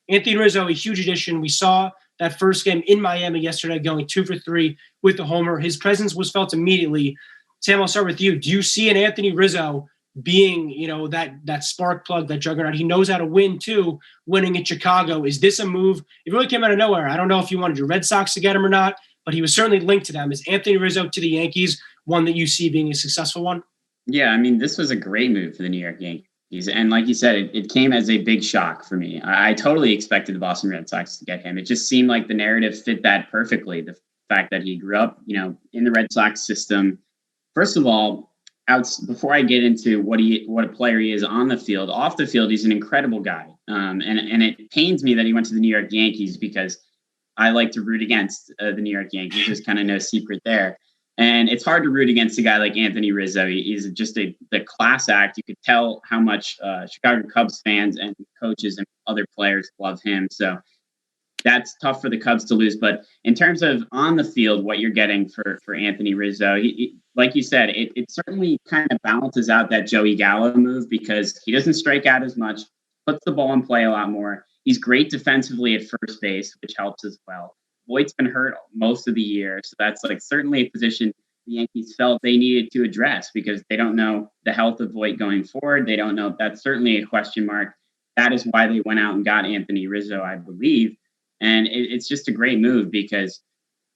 Anthony Rizzo, a huge addition. We saw that first game in Miami yesterday going 2 for 3 with the homer. His presence was felt immediately. Sam, I'll start with you. Do you see an Anthony Rizzo being, that spark plug, that juggernaut? He knows how to win too, winning in Chicago. Is this a move? It really came out of nowhere. I don't know if you wanted your Red Sox to get him or not, but he was certainly linked to them. Is Anthony Rizzo to the Yankees one that you see being a successful one? Yeah, I mean, this was a great move for the New York Yankees. And like you said, it came as a big shock for me. I totally expected the Boston Red Sox to get him. It just seemed like the narrative fit that perfectly. The fact that he grew up, in the Red Sox system. First of all, before I get into what a player he is on the field, off the field, he's an incredible guy. And it pains me that he went to the New York Yankees because I like to root against the New York Yankees. There's kind of no secret there. And it's hard to root against a guy like Anthony Rizzo. He's just the class act. You could tell how much Chicago Cubs fans and coaches and other players love him. So that's tough for the Cubs to lose. But in terms of on the field, what you're getting for Anthony Rizzo, he, like you said, it certainly kind of balances out that Joey Gallo move because he doesn't strike out as much, puts the ball in play a lot more. He's great defensively at first base, which helps as well. Voigt's been hurt most of the year, so that's certainly a position the Yankees felt they needed to address because they don't know the health of Voit going forward. They don't know. That's certainly a question mark. That is why they went out and got Anthony Rizzo, I believe. And it's just a great move because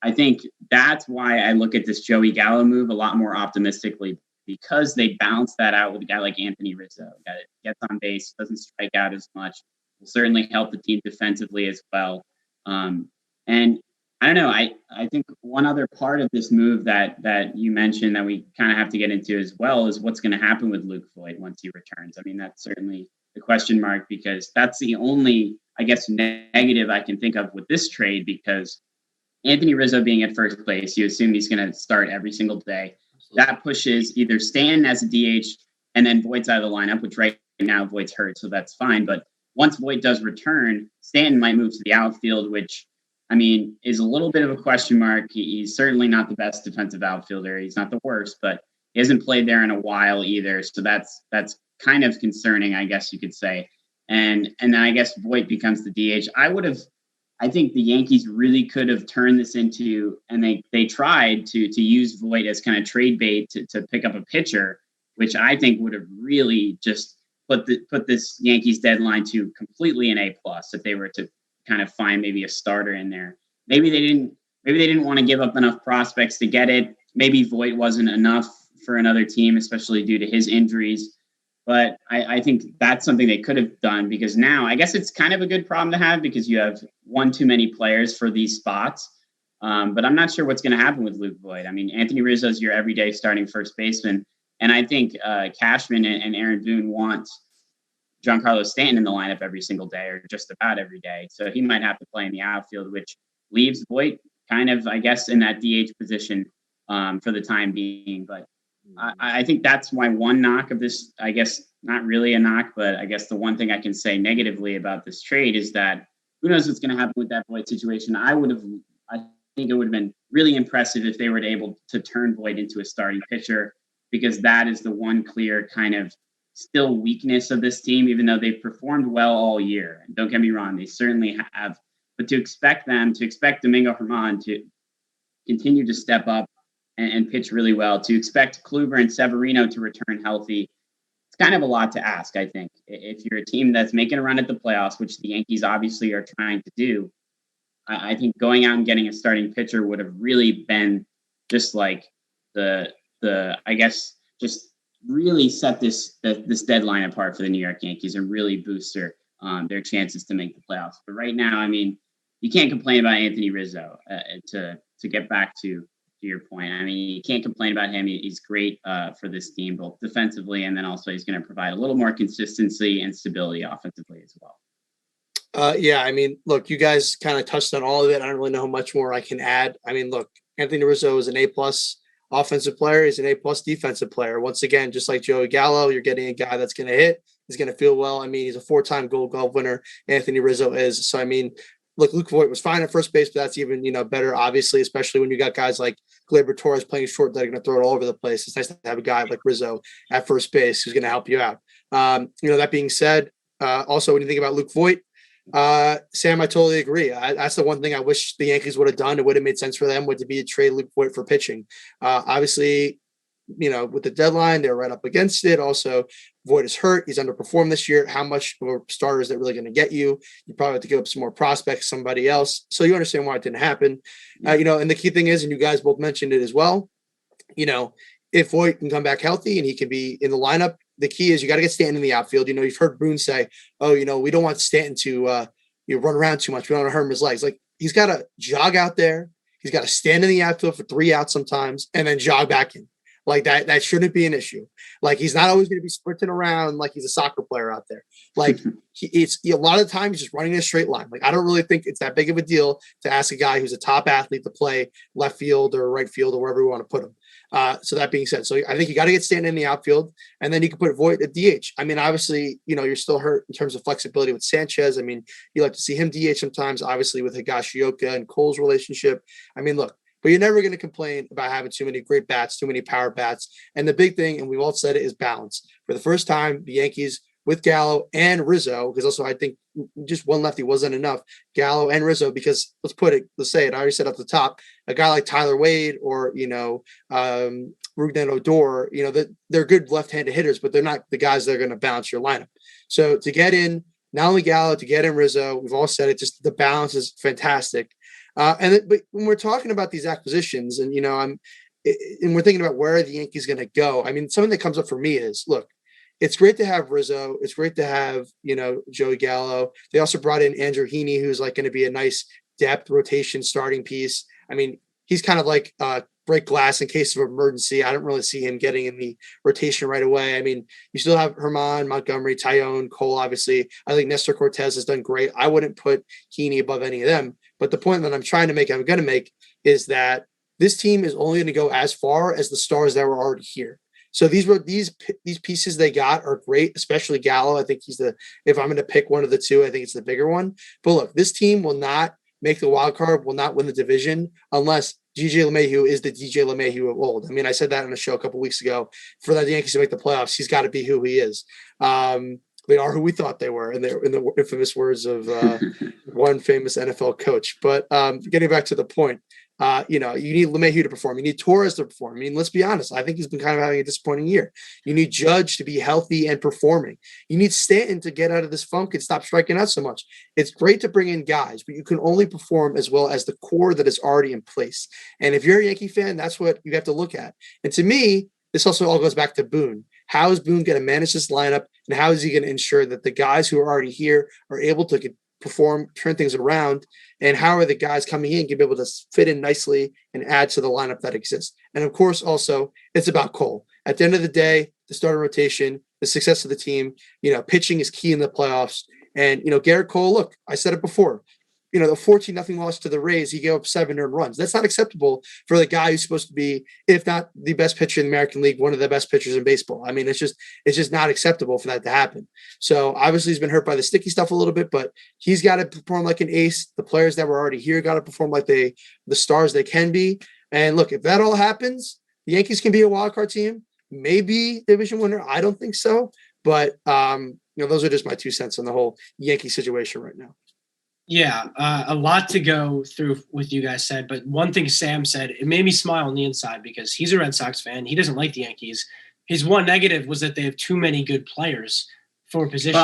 I think that's why I look at this Joey Gallo move a lot more optimistically because they balance that out with a guy like Anthony Rizzo, a guy that gets on base, doesn't strike out as much, will certainly help the team defensively as well. And I don't know. I think one other part of this move that you mentioned that we kind of have to get into as well is what's going to happen with Luke Voit once he returns. I mean, that's certainly the question mark because that's the only, I guess, negative I can think of with this trade because Anthony Rizzo being at first place, you assume he's going to start every single day. That pushes either Stanton as a DH and then Voit's out of the lineup, which right now Voit's hurt, so that's fine. But once Voit does return, Stanton might move to the outfield, which I mean, is a little bit of a question mark. He's certainly not the best defensive outfielder. He's not the worst, but he hasn't played there in a while either. So that's kind of concerning, I guess you could say. And then I guess Voit becomes the DH. I think the Yankees really could have turned this into, and they tried to use Voit as kind of trade bait to pick up a pitcher, which I think would have really just put this Yankees deadline to completely an A+ if they were to kind of find maybe a starter in there. Maybe they didn't want to give up enough prospects to get it. Maybe Voit wasn't enough for another team, especially due to his injuries. But I think that's something they could have done because now I guess it's kind of a good problem to have because you have one too many players for these spots. But I'm not sure what's going to happen with Luke Voit. I mean, Anthony Rizzo is your everyday starting first baseman. And I think Cashman and Aaron Boone want Giancarlo Stanton in the lineup every single day or just about every day. So he might have to play in the outfield, which leaves Voit kind of, I guess, in that DH position for the time being. But I think that's why one knock of this, I guess, not really a knock, but I guess the one thing I can say negatively about this trade is that who knows what's going to happen with that Voit situation. I think it would have been really impressive if they were able to turn Voit into a starting pitcher because that is the one clear kind of still weakness of this team, even though they've performed well all year. And don't get me wrong, they certainly have. But to expect Domingo Germán to continue to step up and pitch really well, to expect Kluber and Severino to return healthy, it's kind of a lot to ask, I think. If you're a team that's making a run at the playoffs, which the Yankees obviously are trying to do, I think going out and getting a starting pitcher would have really been just like the I guess, just really set this deadline apart for the New York Yankees and really boost their chances to make the playoffs. But right now, I mean, you can't complain about Anthony Rizzo to get back to your point. I mean, you can't complain about him. He's great for this team, both defensively and then also he's going to provide a little more consistency and stability offensively as well. Yeah, I mean, look, you guys kind of touched on all of it. I don't really know how much more I can add. I mean, look, Anthony Rizzo is an A+ offensive player. He's an A+ defensive player. Once again, just like Joey Gallo, you're getting a guy that's going to hit. He's going to feel well. I mean, he's a 4-time Gold Glove winner. Anthony Rizzo is. So, I mean, look, Luke Voit was fine at first base, but that's even, better, obviously, especially when you got guys like Gleyber Torres playing short that are going to throw it all over the place. It's nice to have a guy like Rizzo at first base who's going to help you out. That being said, also, when you think about Luke Voit, Sam, I totally agree. That's the one thing I wish the Yankees would have done. It would have made sense for them would to be to trade Luke Voit for pitching. Obviously, with the deadline, they're right up against it. Also, Voit is hurt. He's underperformed this year. How much of a starter is that really going to get you? You probably have to give up some more prospects, somebody else. So you understand why it didn't happen. And the key thing is, and you guys both mentioned it as well, if Voit can come back healthy and he can be in the lineup, the key is you got to get Stanton in the outfield. You've heard Boone say, we don't want Stanton to run around too much. We don't want to hurt his legs. Like, he's got to jog out there. He's got to stand in the outfield for 3 outs sometimes and then jog back in. Like, that shouldn't be an issue. Like, he's not always going to be sprinting around like he's a soccer player out there. Like, it's a lot of the time he's just running in a straight line. Like, I don't really think it's that big of a deal to ask a guy who's a top athlete to play left field or right field or wherever we want to put him. So that being said, I think you got to get Stanton in the outfield, and then you can put Voit at DH. I mean, obviously, you're still hurt in terms of flexibility with Sanchez. I mean, you like to see him DH sometimes, obviously with Higashioka and Cole's relationship. I mean, look, but you're never going to complain about having too many great bats, too many power bats. And the big thing, and we've all said it, is balance. For the first time, the Yankees with Gallo and Rizzo, because also I think just one lefty wasn't enough, Gallo and Rizzo, because let's say it, I already said at the top, a guy like Tyler Wade or, Rougned Odor, they're good left-handed hitters, but they're not the guys that are going to balance your lineup. So to get in, not only Gallo, to get in Rizzo, we've all said it, just the balance is fantastic. But when we're talking about these acquisitions and, and we're thinking about where the Yankees going to go, I mean, something that comes up for me is, look, it's great to have Rizzo. It's great to have, Joey Gallo. They also brought in Andrew Heaney, who's like going to be a nice depth rotation starting piece. I mean, he's kind of like break glass in case of emergency. I don't really see him getting in the rotation right away. I mean, you still have Herman, Montgomery, Tyone, Cole, obviously. I think Nestor Cortez has done great. I wouldn't put Heaney above any of them. But the point that I'm going to make is that this team is only going to go as far as the stars that were already here. So these pieces they got are great, especially Gallo. I think if I'm going to pick one of the two, I think it's the bigger one. But look, this team will not make the wild card, will not win the division unless DJ LeMahieu is the DJ LeMahieu of old. I mean, I said that on a show a couple weeks ago. For the Yankees to make the playoffs, he's got to be who he is. They are who we thought they were, in the infamous words of one famous NFL coach. But getting back to the point, you need LeMahieu to perform. You need Torres to perform. I mean, let's be honest. I think he's been kind of having a disappointing year. You need Judge to be healthy and performing. You need Stanton to get out of this funk and stop striking out so much. It's great to bring in guys, but you can only perform as well as the core that is already in place. And if you're a Yankee fan, that's what you have to look at. And to me, this also all goes back to Boone. How is Boone going to manage this lineup, and how is he going to ensure that the guys who are already here are able to perform, turn things around, and how are the guys coming in going to be able to fit in nicely and add to the lineup that exists? And of course, also, it's about Cole. At the end of the day, the starting rotation, the success of the team, pitching is key in the playoffs. And, Garrett Cole, look, I said it before, the 14-0 loss to the Rays, he gave up 7 earned runs. That's not acceptable for the guy who's supposed to be, if not the best pitcher in the American League, one of the best pitchers in baseball. I mean, it's just not acceptable for that to happen. So obviously he's been hurt by the sticky stuff a little bit, but he's got to perform like an ace. The players that were already here got to perform like the stars they can be. And look, if that all happens, the Yankees can be a wild card team, maybe division winner. I don't think so, but those are just my 2 cents on the whole Yankee situation right now. Yeah, a lot to go through with you guys said, but one thing Sam said, it made me smile on the inside because he's a Red Sox fan. He doesn't like the Yankees. His one negative was that they have too many good players for a position.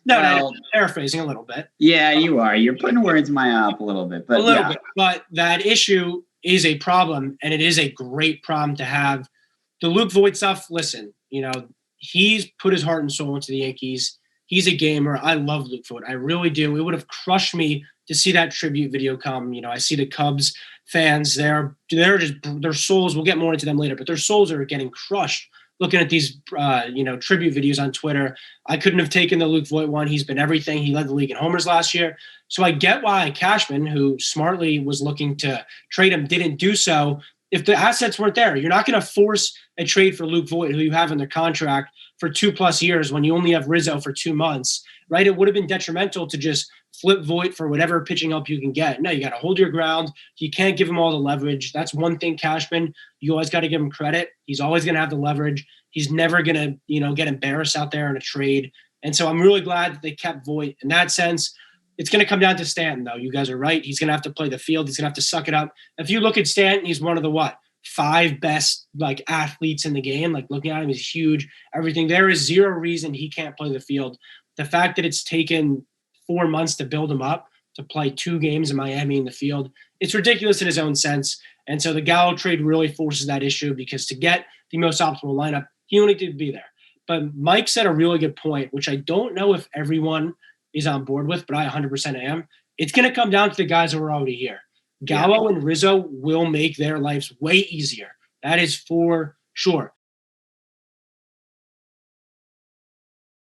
No, paraphrasing a little bit. Yeah, you are. You're putting words in my mouth a little bit. But bit. But that issue is a problem, and it is a great problem to have. The Luke Voit stuff, listen, he's put his heart and soul into the Yankees. He's a gamer. I love Luke Voit. I really do. It would have crushed me to see that tribute video come. I see the Cubs fans. They're just their souls. We'll get more into them later, but their souls are getting crushed looking at these tribute videos on Twitter. I couldn't have taken the Luke Voit one. He's been everything. He led the league in homers last year. So I get why Cashman, who smartly was looking to trade him, didn't do so. If the assets weren't there, you're not going to force a trade for Luke Voit, who you have in their contract for 2+ years when you only have Rizzo for 2 months, right? It would have been detrimental to just flip Voit for whatever pitching help you can get. No, you got to hold your ground. You can't give him all the leverage. That's one thing, Cashman. You always got to give him credit. He's always going to have the leverage. He's never going to, get embarrassed out there in a trade. And so I'm really glad that they kept Voit in that sense. It's going to come down to Stanton, though. You guys are right. He's going to have to play the field. He's going to have to suck it up. If you look at Stanton, he's one of the 5 best athletes in the game. Looking at him, he's huge. Everything. There is zero reason he can't play the field. The fact that it's taken 4 months to build him up to play 2 games in Miami in the field, it's ridiculous in his own sense. And so the Gallo trade really forces that issue, because to get the most optimal lineup, he only needed to be there. But Mike said a really good point, which I don't know if everyone is on board with, but I 100% am. It's going to come down to the guys who are already here. Gallo and Rizzo will make their lives way easier. That is for sure.